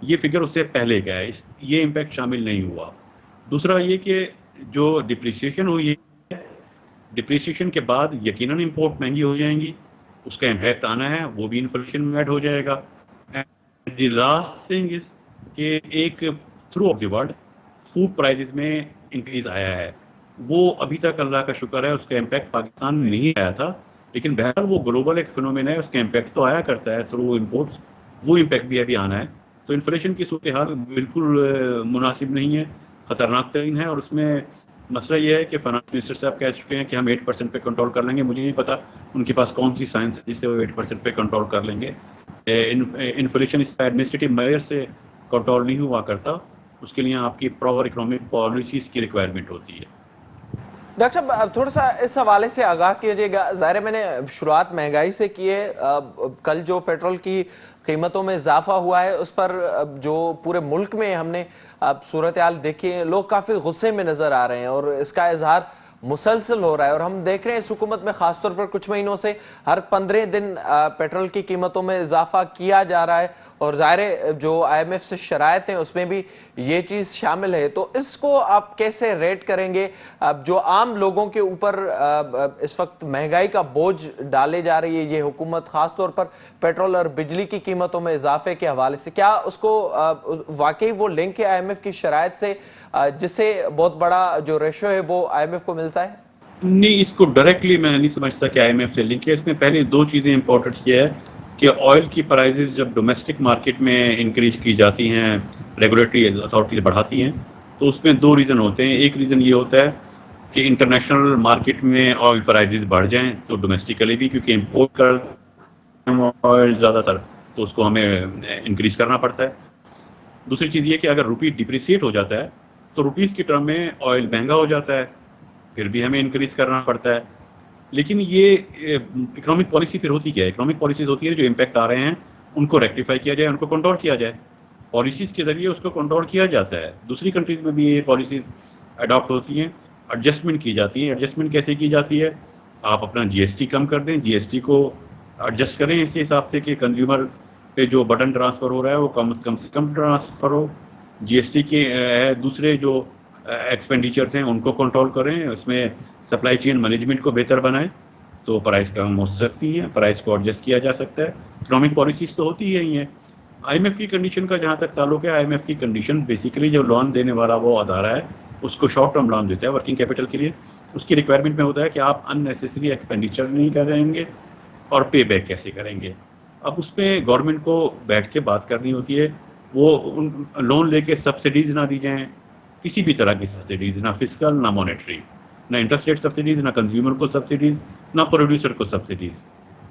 یہ فگر اس سے پہلے کا ہے، یہ امپیکٹ شامل نہیں ہوا۔ دوسرا یہ کہ جو ڈپریسیشن ہوئی ہے، ڈپریسیشن کے بعد یقیناً امپورٹ مہنگی ہو جائیں گی، اس کا امپیکٹ آنا ہے، وہ بھی انفلیشن میں ایڈ ہو جائے گا۔ دی لاسٹ تھنگ از کہ ایک through of the world food prices میں انکریز آیا ہے، وہ ابھی تک اللہ کا شکر ہے اس کا امپیکٹ پاکستان میں نہیں آیا تھا، لیکن بہرحال وہ گلوبل ایک فینومین ہے، اس کا امپیکٹ تو آیا کرتا ہے تھرو امپورٹس، وہ امپیکٹ بھی ابھی آنا ہے۔ تو انفلیشن کی صورتحال بالکل مناسب نہیں ہے، خطرناک ترین ہے، اور اس میں مسئلہ یہ ہے کہ فائنانس منسٹر صاحب کہہ چکے ہیں کہ ہم 8% پہ کنٹرول کر لیں گے۔ مجھے نہیں پتا ان کے پاس کون سی سائنس ہے جس سے وہ 8% پہ کنٹرول کر لیں گے۔ انفلیشن اس ایڈمنسٹریٹو میئر سے کنٹرول نہیں ہوا کرتا، اس کے لیے آپ کی پراپر اکنامک پالیسیز کی ریکوائرمنٹ ہوتی ہے۔ ڈاکٹر صاحب اب تھوڑا سا اس حوالے سے آگاہ کیجیے گا، ظاہر ہے میں نے شروعات مہنگائی سے کی ہے، کل جو پیٹرول کی قیمتوں میں اضافہ ہوا ہے اس پر جو پورے ملک میں ہم نے اب صورتحال دیکھی ہے، لوگ کافی غصے میں نظر آ رہے ہیں اور اس کا اظہار مسلسل ہو رہا ہے، اور ہم دیکھ رہے ہیں اس حکومت میں خاص طور پر کچھ مہینوں سے ہر 15 دن پیٹرول کی قیمتوں میں اضافہ کیا جا رہا ہے، اور ظاہر ہے جو آئی ایم ایف سے شرائط ہیں اس میں بھی یہ چیز شامل ہے۔ تو اس کو آپ کیسے ریٹ کریں گے اب جو عام لوگوں کے اوپر اس وقت مہنگائی کا بوجھ ڈالے جا رہی ہے یہ حکومت، خاص طور پر پیٹرول اور بجلی کی قیمتوں میں اضافے کے حوالے سے، کیا اس کو واقعی وہ لنک ہے آئی ایم ایف کی شرائط سے جس سے بہت بڑا جو ریشو ہے وہ آئی ایم ایف کو ملتا ہے؟ نہیں، اس کو ڈائریکٹلی میں نہیں سمجھتا کہ آئی ایم ایف سے لنک ہے۔ اس میں پہلے دو چیزیں امپورٹنٹ یہ ہے کہ آئل کی پرائزز جب ڈومیسٹک مارکیٹ میں انکریز کی جاتی ہیں، ریگولیٹری اتھارٹیز بڑھاتی ہیں، تو اس میں دو ریزن ہوتے ہیں۔ ایک ریزن یہ ہوتا ہے کہ انٹرنیشنل مارکیٹ میں آئل پرائزز بڑھ جائیں تو ڈومیسٹیکلی بھی، کیونکہ امپورٹ کرتے ہیں آئل زیادہ تر، تو اس کو ہمیں انکریز کرنا پڑتا ہے۔ دوسری چیز یہ کہ اگر روپی ڈپریسیٹ ہو جاتا ہے تو روپیز کی ٹرم میں آئل مہنگا ہو جاتا ہے، پھر بھی ہمیں انکریز کرنا پڑتا ہے۔ لیکن یہ اکنامک پالیسی پھر ہوتی کیا ہے؟ اکنامک پالیسیز ہوتی ہے جو امپیکٹ آ رہے ہیں ان کو ریکٹیفائی کیا جائے، ان کو کنٹرول کیا جائے، پالیسیز کے ذریعے اس کو کنٹرول کیا جاتا ہے۔ دوسری کنٹریز میں بھی یہ پالیسیز اڈاپٹ ہوتی ہیں، ایڈجسٹمنٹ کی جاتی ہے۔ ایڈجسٹمنٹ کیسے کی جاتی ہے؟ آپ اپنا جی ایس ٹی کم کر دیں، جی ایس ٹی کو ایڈجسٹ کریں اس حساب سے کہ کنزیومر پہ جو بٹن ٹرانسفر ہو رہا ہے وہ کم سے کم ٹرانسفر ہو۔ جی ایس ٹی کے دوسرے جو ایکسپینڈیچرز ہیں ان کو کنٹرول کریں، اس میں سپلائی چین مینجمنٹ کو بہتر بنائیں تو پرائز کم ہو سکتی ہیں، پرائز کو ایڈجسٹ کیا جا سکتا ہے۔ اکنامک پالیسیز تو ہوتی ہی ہیں۔ آئی ایم ایف کی کنڈیشن کا جہاں تک تعلق ہے، آئی ایم ایف کی کنڈیشن بیسیکلی جو لون دینے والا وہ ادارہ ہے اس کو شارٹ ٹرم لون دیتا ہے ورکنگ کیپٹل کے لیے۔ اس کی ریکوائرمنٹ میں ہوتا ہے کہ آپ ان نیسیسری ایکسپینڈیچر نہیں کریں گے اور پے بیک کیسے کریں گے۔ اب اس میں گورنمنٹ کو بیٹھ کے بات کرنی ہوتی ہے، وہ لون لے کے سبسڈیز نہ دی جائیں، کسی بھی طرح کی سبسڈیز، نہ فسکل نہ مانیٹری، نہ انٹرسٹ ریٹ سبسڈیز، نہ کنزیومر کو سبسڈیز، نہ پروڈیوسر کو سبسڈیز۔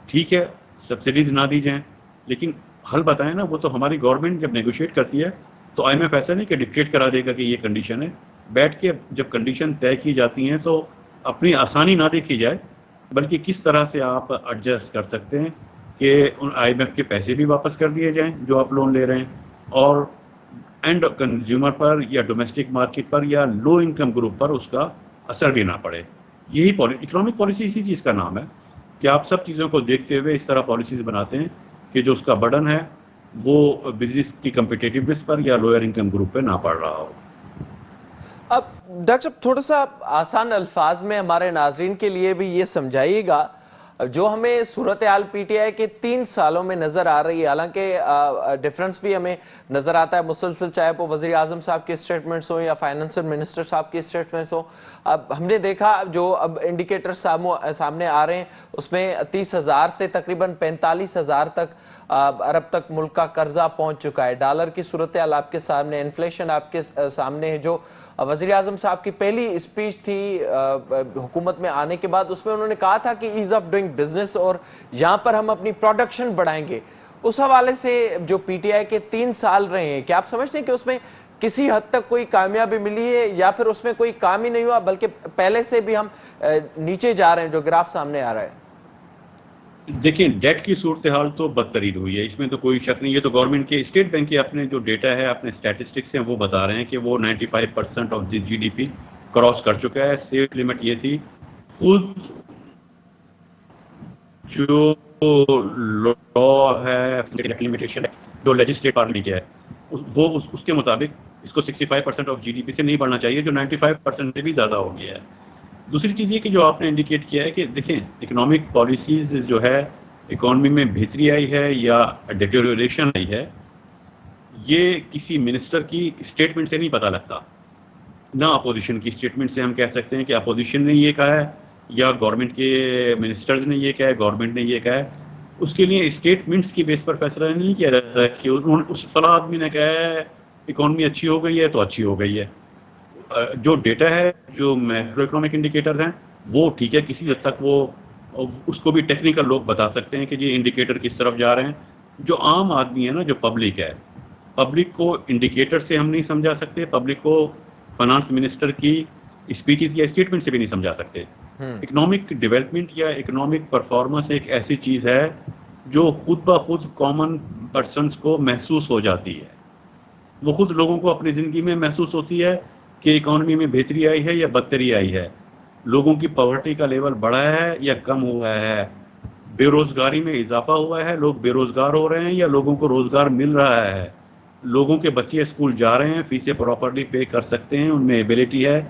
ٹھیک ہے سبسڈیز نہ دی جائیں، لیکن حل بتائیں نا۔ وہ تو ہماری گورنمنٹ جب نیگوشیٹ کرتی ہے تو آئی ایم ایف ایسا نہیں کہ ڈکٹیٹ کرا دے گا کہ یہ کنڈیشن ہے۔ بیٹھ کے جب کنڈیشن طے کی جاتی ہیں تو اپنی آسانی نہ دیکھی جائے، بلکہ کس طرح سے آپ ایڈجسٹ کر سکتے ہیں کہ ان آئی ایم ایف کے پیسے بھی واپس کر دیے جائیں جو آپ لون لے رہے ہیں، اور اینڈ کنزیومر پر یا ڈومیسٹک مارکیٹ پر یا لو انکم گروپ پر اس کا اثر بھی نہ پڑے۔ یہی اکنامک پالیسی اسی چیز کا نام ہے کہ آپ سب چیزوں کو دیکھتے ہوئے اس طرح پالیسیز بناتے ہیں کہ جو اس کا برڈن ہے وہ بزنس کی کمپیٹیٹیونیس پر یا لوئر انکم گروپ پہ نہ پڑ رہا ہو۔ اب ڈاکٹر صاحب تھوڑا سا آسان الفاظ میں ہمارے ناظرین کے لیے بھی یہ سمجھائیے گا، جو ہمیں صورتحال پی ٹی آئی کے 3 سالوں میں نظر آ رہی ہے، حالانکہ ڈیفرنس بھی ہمیں نظر آتا ہے مسلسل، چاہے وہ وزیر اعظم صاحب کے اسٹیٹمنٹس ہوں یا فائنانس منسٹر صاحب کے اسٹیٹمنٹس ہوں۔ اب ہم نے دیکھا جو اب انڈیکیٹر سامنے آ رہے ہیں اس میں 30,000 سے تقریباً 45,000 تک ارب تک ملک کا قرضہ پہنچ چکا ہے۔ ڈالر کی صورتحال آپ کے سامنے، انفلیشن آپ کے سامنے ہے۔ جو وزیر اعظم صاحب کی پہلی اسپیچ تھی حکومت میں آنے کے بعد، اس میں انہوں نے کہا تھا کہ ایز آف ڈوئنگ بزنس، اور یہاں پر ہم اپنی پروڈکشن بڑھائیں گے۔ اس حوالے سے جو پی ٹی آئی کے 3 سال رہے ہیں، کیا آپ سمجھتے ہیں کہ اس میں کسی حد تک کوئی کامیابی ملی ہے، یا پھر اس میں کوئی کام ہی نہیں ہوا بلکہ پہلے سے بھی ہم نیچے جا رہے ہیں جو گراف سامنے آ رہا ہے؟ دیکھیں ڈیٹ کی صورتحال تو بدترین ہوئی ہے، اس میں تو کوئی شک نہیں۔ یہ تو گورنمنٹ کے اسٹیٹ بینک کے اپنے جو ڈیٹا ہے، اپنے اسٹیٹسٹکس ہیں، وہ بتا رہے ہیں کہ وہ 95% of the G D P cross کر چکا ہے۔ سیف لمٹ یہ تھی، خود جو لا ہے جو لیجسلیٹ پارلیمنٹ ہے اس کے مطابق اس کو 65% آف GDP سے نہیں بڑھنا چاہیے، جو 95% سے بھی زیادہ ہو گیا ہے۔ دوسری چیز یہ کہ جو آپ نے انڈیکیٹ کیا ہے کہ دیکھیں اکنامک پالیسیز جو ہے اکانومی میں بہتری آئی ہے یا ڈیٹیریوریشن آئی ہے، یہ کسی منسٹر کی اسٹیٹمنٹ سے نہیں پتہ لگتا، نہ اپوزیشن کی اسٹیٹمنٹ سے ہم کہہ سکتے ہیں کہ اپوزیشن نے یہ کہا ہے یا گورنمنٹ کے منسٹرز نے یہ کہا ہے، گورنمنٹ نے یہ کہا ہے۔ اس کے لیے اسٹیٹمنٹس کی بیس پر فیصلہ نہیں کیا جاتا ہے کہ انہوں نے اس فلاں آدمی نے کہا ہے اکانومی اچھی ہو گئی ہے تو اچھی ہو گئی ہے۔ جو ڈیٹا ہے، جو میکرو اکنامک انڈیکیٹرز ہیں، وہ ٹھیک ہے، کسی حد تک وہ اس کو بھی ٹیکنیکل لوگ بتا سکتے ہیں کہ یہ انڈیکیٹر کس طرف جا رہے ہیں۔ جو عام آدمی ہے نا، جو پبلک ہے، پبلک کو انڈیکیٹر سے ہم نہیں سمجھا سکتے، پبلک کو فائنانس منسٹر کی اسپیچز یا اسٹیٹمنٹ سے بھی نہیں سمجھا سکتے۔ اکنامک ڈیولپمنٹ یا اکنامک پرفارمنس ایک ایسی چیز ہے جو خود بخود کامن پرسنس کو محسوس ہو جاتی ہے، وہ خود لوگوں کو اپنی زندگی میں محسوس ہوتی ہے کہ اکانومی میں بہتری آئی ہے یا بدتری آئی ہے، لوگوں کی پاورٹی کا لیول بڑھا ہے یا کم ہوا ہے، بے روزگاری میں اضافہ ہوا ہے، لوگ بے روزگار ہو رہے ہیں یا لوگوں کو روزگار مل رہا ہے، لوگوں کے بچے اسکول جا رہے ہیں، فیسیں پراپرلی پے کر سکتے ہیں، ان میں ایبلٹی ہے،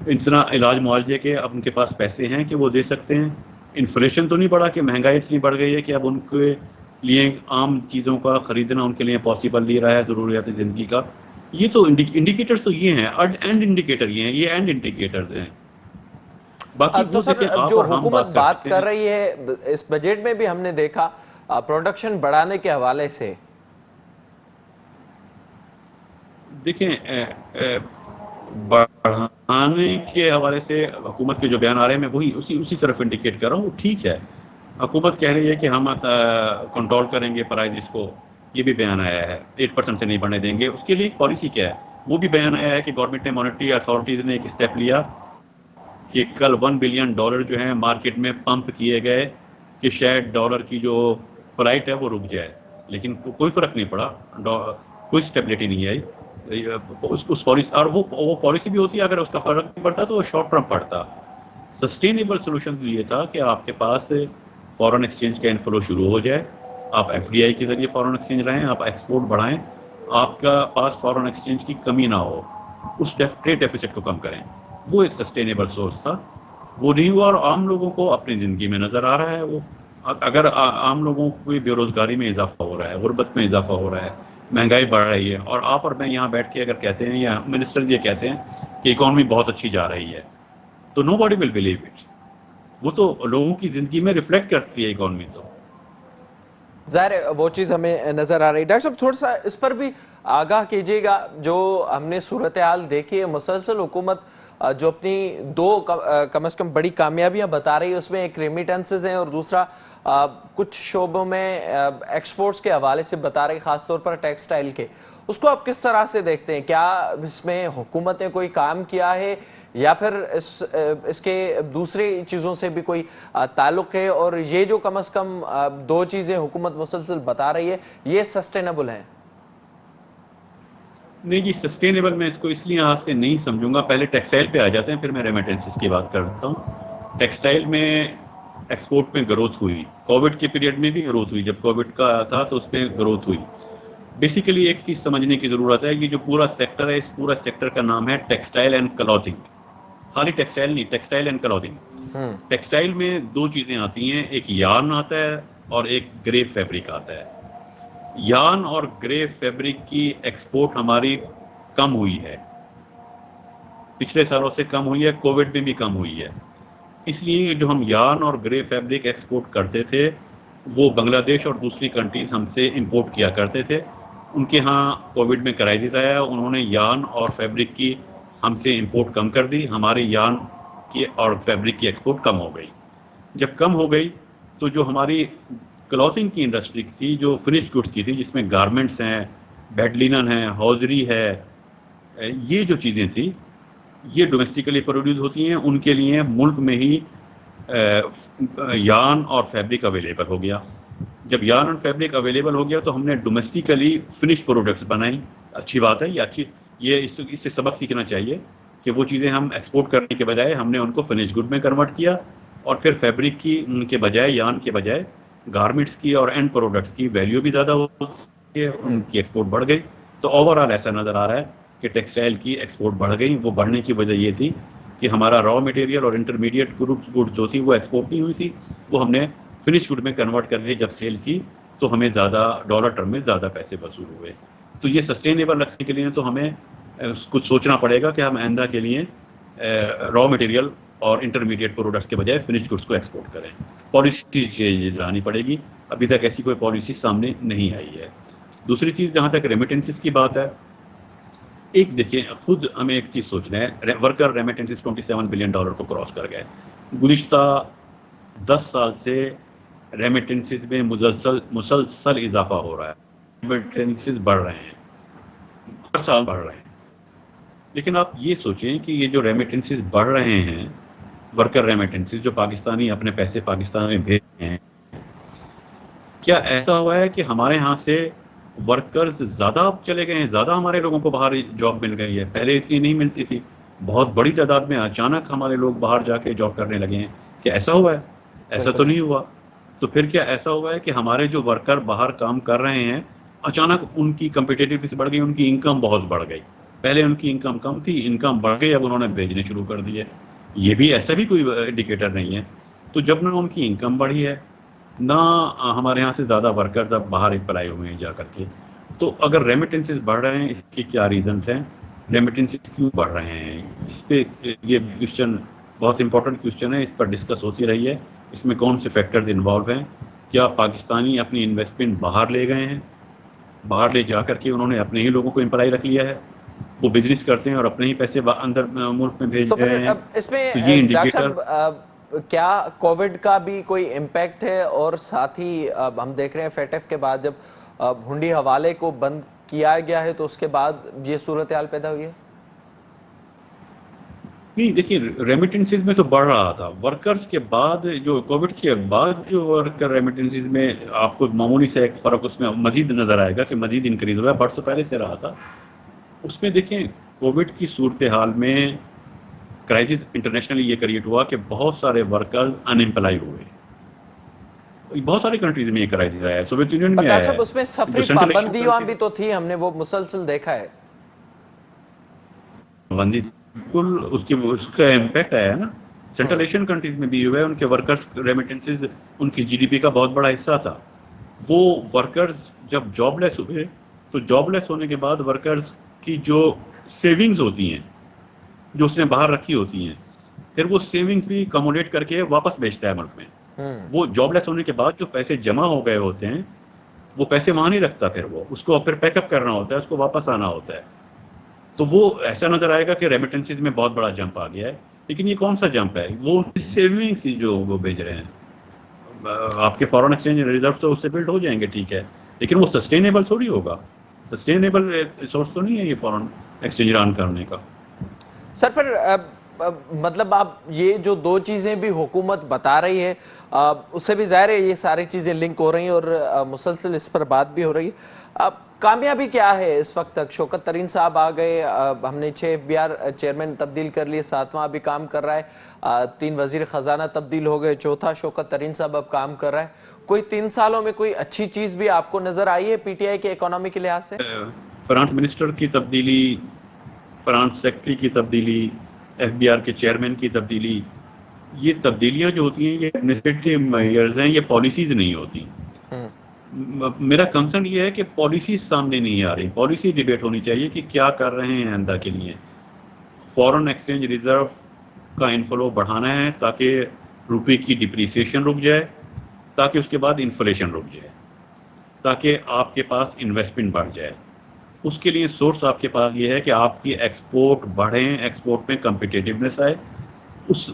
اتنا علاج معالجے کے اب ان کے پاس پیسے ہیں کہ وہ دے سکتے ہیں۔ انفلیشن تو نہیں بڑھا کہ مہنگائی اتنی بڑھ گئی ہے کہ اب ان کے لیے عام چیزوں کا خریدنا ان کے لیے پاسبل نہیں رہا ہے، ضروریات زندگی کا۔ یہ تو انڈیکیٹرز تو یہ ہیں، اینڈ انڈیکیٹر یہ ہیں، یہ اینڈ انڈیکیٹرز ہیں۔ باقی تو وہ سر، دیکھیں آپ جو اور ہم حکومت بات بات کرتے کر ہیں۔ رہی ہے اس بجٹ میں بھی ہم نے دیکھا پروڈکشن بڑھانے کے حوالے سے، دیکھیں بڑھانے کے حوالے سے حکومت کے جو بیان آ رہے ہیں، میں وہی اسی طرف انڈیکیٹ کر رہا ہوں۔ ٹھیک ہے، حکومت کہہ رہی ہے کہ ہم کنٹرول کریں گے پرائزز کو، یہ بھی بیان آیا ہے، 8% سے نہیں بڑھنے دیں گے۔ اس کے لیے پالیسی کیا ہے وہ بھی بیان آیا ہے کہ گورنمنٹ نے، مانیٹری اتھارٹیز نے ایک اسٹیپ لیا کہ کل $1 بلین جو ہیں مارکیٹ میں پمپ کیے گئے کہ شاید ڈالر کی جو فلائٹ ہے وہ رک جائے، لیکن کوئی فرق نہیں پڑا، کوئی اسٹیبلٹی نہیں آئی اس پالیسی، اور وہ پالیسی بھی ہوتی ہے اگر اس کا فرق نہیں پڑتا تو وہ شارٹ ٹرم پڑتا۔ سسٹینیبل سولوشن یہ تھا کہ آپ کے پاس فورن ایکسچینج کا انفلو شروع ہو جائے، آپ FDI کے ذریعے فورن ایکسچینج رہیں، آپ ایکسپورٹ بڑھائیں، آپ کا پاس فورن ایکسچینج کی کمی نہ ہو، اس ٹریڈ ڈیفیسٹ کو کم کریں۔ وہ ایک سسٹینیبل سورس تھا، وہ نہیں ہوا، اور عام لوگوں کو اپنی زندگی میں نظر آ رہا ہے وہ اگر عام لوگوں کو بے روزگاری میں اضافہ ہو رہا ہے، غربت میں اضافہ ہو رہا ہے، مہنگائی بڑھ رہی ہے، اور آپ اور میں یہاں بیٹھ کے اگر کہتے ہیں یا منسٹر یہ کہتے ہیں کہ اکانومی بہت اچھی جا رہی ہے، تو نو باڈی ول بلیو اٹ۔ وہ تو لوگوں کی زندگی میں ریفلیکٹ کرتی ہے اکانومی تو۔ ظاہر ہے وہ چیز ہمیں نظر آ رہی ہے۔ ڈاکٹر صاحب تھوڑا سا اس پر بھی آگاہ کیجیے گا، جو ہم نے صورتحال دیکھی ہے، مسلسل حکومت جو اپنی دو کم از کم بڑی کامیابیاں بتا رہی ہے، اس میں ایک ریمیٹنسز ہیں اور دوسرا کچھ شعبوں میں ایکسپورٹس کے حوالے سے بتا رہی، خاص طور پر ٹیکسٹائل کے، اس کو آپ کس طرح سے دیکھتے ہیں؟ کیا اس میں حکومت نے کوئی کام کیا ہے یا پھر اس کے دوسری چیزوں سے بھی کوئی تعلق ہے، اور یہ جو کم از کم دو چیزیں حکومت مسلسل بتا رہی ہے یہ سسٹینیبل ہیں؟ نہیں جی، سسٹینیبل میں اس کو اس لیے ہاتھ سے نہیں سمجھوں گا۔ پہلے ٹیکسٹائل پہ آ جاتے ہیں، پھر میں ریمیٹنسز کی بات کرتا ہوں۔ ٹیکسٹائل میں ایکسپورٹ میں گروتھ ہوئی، کووڈ کے پیریڈ میں بھی گروتھ ہوئی، جب کووڈ کا تھا تو اس میں گروتھ ہوئی۔ بیسیکلی ایک چیز سمجھنے کی ضرورت ہے، یہ جو پورا سیکٹر ہے، اس پورا سیکٹر کا نام ہے ٹیکسٹائل اینڈ کلوتھنگ۔ خالی ٹیکسٹائل نہیں، ٹیکسٹائل اینڈ کلوتھنگ۔ ٹیکسٹائل میں دو چیزیں آتی ہیں، ایک یارن آتا ہے اور ایک گرے فیبرک آتا ہے۔ یارن اور گرے فیبرک کی ایکسپورٹ ہماری کم ہوئی ہے، پچھلے سالوں سے کم ہوئی ہے، کووڈ میں بھی کم ہوئی ہے۔ اس لیے جو ہم یارن اور گرے فیبرک ایکسپورٹ کرتے تھے، وہ بنگلہ دیش اور دوسری کنٹریز ہم سے امپورٹ کیا کرتے تھے۔ ان کے ہاں کووڈ میں کرائسس آیا، انہوں نے یارن اور فیبرک کی ہم سے امپورٹ کم کر دی، ہماری یارن کی اور فیبرک کی ایکسپورٹ کم ہو گئی۔ جب کم ہو گئی تو جو ہماری کلوتھنگ کی انڈسٹری تھی، جو فنش گڈس کی تھی، جس میں گارمنٹس ہیں، بیڈ لینن ہے، ہوزری ہے، یہ جو چیزیں تھیں یہ ڈومیسٹیکلی پروڈیوس ہوتی ہیں، ان کے لیے ملک میں ہی یارن اور فیبرک اویلیبل ہو گیا۔ جب یارن اور فیبرک اویلیبل ہو گیا تو ہم نے ڈومیسٹیکلی فنش پروڈکٹس بنائیں۔ اچھی بات ہے، یہ اس سے سبق سیکھنا چاہیے کہ وہ چیزیں ہم ایکسپورٹ کرنے کے بجائے ہم نے ان کو فنش گڈ میں کنورٹ کیا، اور پھر فیبرک کی ان کے بجائے، یارن کے بجائے گارمنٹس کی اور اینڈ پروڈکٹس کی ویلیو بھی زیادہ ہوتی ہے، ان کی ایکسپورٹ بڑھ گئی۔ تو اوور آل ایسا نظر آ رہا ہے کہ ٹیکسٹائل کی ایکسپورٹ بڑھ گئی. وہ بڑھنے کی وجہ یہ تھی کہ ہمارا را مٹیریل اور انٹرمیڈیٹ گڈ جو تھی وہ ایکسپورٹ نہیں ہوئی تھی, وہ ہم نے فنش گڈ میں کنورٹ کر کے جب سیل کی تو ہمیں زیادہ ڈالر ٹرم میں زیادہ پیسے وصول ہوئے. تو یہ سسٹینیبل رکھنے کے لیے تو ہمیں کچھ سوچنا پڑے گا کہ ہم آئندہ کے لیے را مٹیریل اور انٹرمیڈیٹ پروڈکٹس کے بجائے فنش گڈس کو ایکسپورٹ کریں. پالیسی چینج لانی پڑے گی, ابھی تک ایسی کوئی پالیسی سامنے نہیں آئی ہے. دوسری چیز جہاں تک ریمیٹنسز کی بات ہے, ایک دیکھیں خود ہمیں ایک چیز سوچنا ہے, ورکر ریمیٹنسز $27 بلین کو کراس کر گئے. گزشتہ 10 سال سے ریمیٹنسز میں مسلسل اضافہ ہو رہا ہے, ریمیٹنسز بڑھ رہے ہیں, ہر سال بڑھ رہے ہیں. لیکن آپ یہ سوچیں کہ یہ جو ریمیٹنسز بڑھ رہے ہیں, ورکر ریمیٹنسز جو پاکستانی اپنے پیسے پاکستان میں بھیج رہے ہیں, کیا ایسا ہوا ہے کہ ہمارے ہاں سے ورکرز زیادہ اب چلے گئے ہیں, زیادہ ہمارے لوگوں کو باہر جاب مل گئی ہے؟ پہلے اتنی نہیں ملتی تھی, بہت بڑی تعداد میں اچانک ہمارے لوگ باہر جا کے جاب کرنے لگے ہیں. کیا ایسا ہوا ہے؟ ایسا تو نہیں ہوا. تو پھر کیا ایسا ہوا ہے کہ ہمارے جو ورکر باہر کام کر رہے ہیں اچانک ان کی کمپیٹیٹیونیس بڑھ گئی, ان کی انکم بہت بڑھ گئی؟ پہلے ان کی انکم کم تھی, انکم بڑھ گئی, اب انہوں نے بھیجنے شروع کر دیے. یہ بھی ایسا بھی کوئی انڈیکیٹر نہیں ہے. تو جب نہ ان کی انکم بڑھی ہے, نہ ہمارے یہاں سے زیادہ ورکر اب باہر اپلائی ہوئے ہیں جا کر کے, تو اگر ریمیٹنسز بڑھ رہے ہیں اس کے کیا ریزنس ہیں, ریمیٹنسز کیوں بڑھ رہے ہیں؟ اس پہ یہ کوشچن بہت امپورٹنٹ کوشچن ہے, اس پر ڈسکس ہوتی رہی ہے. اس میں کون سے فیکٹرز انوالو ہیں؟ کیا پاکستانی اپنی انویسٹمنٹ باہر لے گئے ہیں, باہر لے جا کر کے انہوں نے اپنے ہی لوگوں کو امپلائی رکھ لیا ہے, وہ بزنس کرتے ہیں اور اپنے ہی پیسے اندر ملک میں بھیج رہے ہیں؟ اس میں تو یہ ڈاکٹر انڈیکیٹر صاحب کیا کووڈ کا بھی کوئی امپیکٹ ہے, اور ساتھ ہی ہم دیکھ رہے ہیں فیٹف کے بعد جب ہنڈی حوالے کو بند کیا گیا ہے تو اس کے بعد یہ صورتحال پیدا ہوئی ہے؟ نہیں دیکھیے, ریمیٹنسز میں تو بڑھ رہا تھا, ورکرز کے بعد جو کووڈ کے بعد جو ورکر ریمیٹنسز میں آپ کو معمولی سے ایک فرق اس میں مزید نظر آئے گا کہ مزید انکریز ہوا ہے, بڑھ تو پہلے سے رہا تھا. اس میں دیکھیں کووڈ کی صورتحال میں کرائسس انٹرنیشنلی یہ کریٹ ہوا کہ بہت سارے ورکرز ان امپلائی ہوئے. بہت ساری کنٹریز میں یہ کرائسس آیا ہے, سوویت یونین میں ڈاکٹر آیا ہے, صاحب اس میں جو سفری سینٹرل ایکشن پابندیاں بھی تو تھی, ہم نے وہ مسلسل دیکھا ہے. پابندی بالکل اس کا امپیکٹ آیا ہے نا, سینٹرل ایشین کنٹریز میں بھی ہوا ہے. ان کے ورکرز ریمیٹنسز ان کی جی ڈی پی کا بہت بڑا حصہ تھا. وہ ورکرز جب جاب لیس ہوئے تو جاب لیس ہونے کے بعد ورکرز کی جو سیونگز ہوتی ہیں جو اس نے باہر رکھی ہوتی ہیں, پھر وہ سیونگز بھی کمولیٹ کر کے واپس بیچتا ہے ملک میں. وہ جاب لیس ہونے کے بعد جو پیسے جمع ہو گئے ہوتے ہیں وہ پیسے وہاں نہیں رکھتا, پھر وہ اس کو پھر پیک اپ کرنا ہوتا ہے, اس کو واپس آنا ہوتا ہے. تو وہ ایسا نظر آئے گا کہ ریمیٹنسز میں بہت بڑا جمپ آ گیا ہے. لیکن یہ کون سا جمپ ہے؟ وہ ان کی سیونگز جو وہ بھیج رہے ہیں. آپ کے فارن ایکسچینج ریزرو تو اس سے بلڈ ہو جائیں گے, ٹھیک ہے, لیکن وہ سسٹینیبل تھوڑی ہوگا. سسٹینیبل سورس تو نہیں ہے یہ فارن ایکسچینج ران کرنے کا. سر پر مطلب آپ یہ جو دو چیزیں بھی حکومت بتا رہی ہے اس سے بھی ظاہر ہے یہ ساری چیزیں لنک ہو رہی ہیں اور مسلسل اس پر بات بھی ہو رہی ہے. کامیابی کیا ہے اس وقت تک؟ شوکت ترین صاحب آ گئے, ہم نے 6 FBR چیئرمین تبدیل کر لیے, 7واں ابھی کام کر رہا ہے, 3 وزیر خزانہ تبدیل ہو گئے, 4تھا شوکت ترین صاحب اب کام کر رہا ہے. کوئی 3 سالوں میں کوئی اچھی چیز بھی آپ کو نظر آئی ہے پی ٹی آئی کے اکانومی کے لحاظ سے؟ فرانس منسٹر کی تبدیلی, فرانس سیکرٹری کی تبدیلی, FBR کے چیئرمین کی تبدیلی, یہ تبدیلیاں جو ہوتی ہیں یہ ایڈمنسٹریٹو میئرز ہیں, یہ پالیسیز نہیں ہوتی. میرا کنسرن یہ ہے کہ پالیسیز سامنے نہیں آ رہی. پالیسی ڈیبیٹ ہونی چاہیے کہ کیا کر رہے ہیں آئندہ کے لیے. فورن ایکسچینج ریزرو کا انفلو بڑھانا ہے تاکہ روپے کی ڈپریسیشن رک جائے, تاکہ اس کے بعد انفلیشن رک جائے, تاکہ آپ کے پاس انویسٹمنٹ بڑھ جائے. اس کے لیے سورس آپ کے پاس یہ ہے کہ آپ کی ایکسپورٹ بڑھیں, ایکسپورٹ میں کمپیٹیٹیونیس آئے.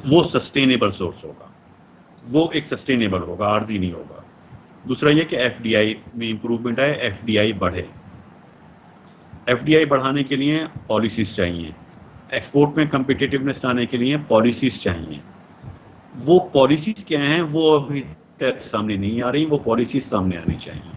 وہ سسٹینیبل سورس ہوگا, وہ ایک سسٹینیبل ہوگا, عارضی نہیں ہوگا. دوسرا یہ کہ ایف ڈی آئی میں امپروومنٹ آئے, ایف ڈی آئی بڑھے. ایف ڈی آئی بڑھانے کے لیے پالیسیز چاہیے, ایکسپورٹ میں کمپیٹیٹیونیس لانے کے لیے پالیسیز چاہیے. وہ پالیسیز کیا ہیں وہ ابھی تک سامنے نہیں آ رہی, وہ پالیسیز سامنے آنی چاہیے.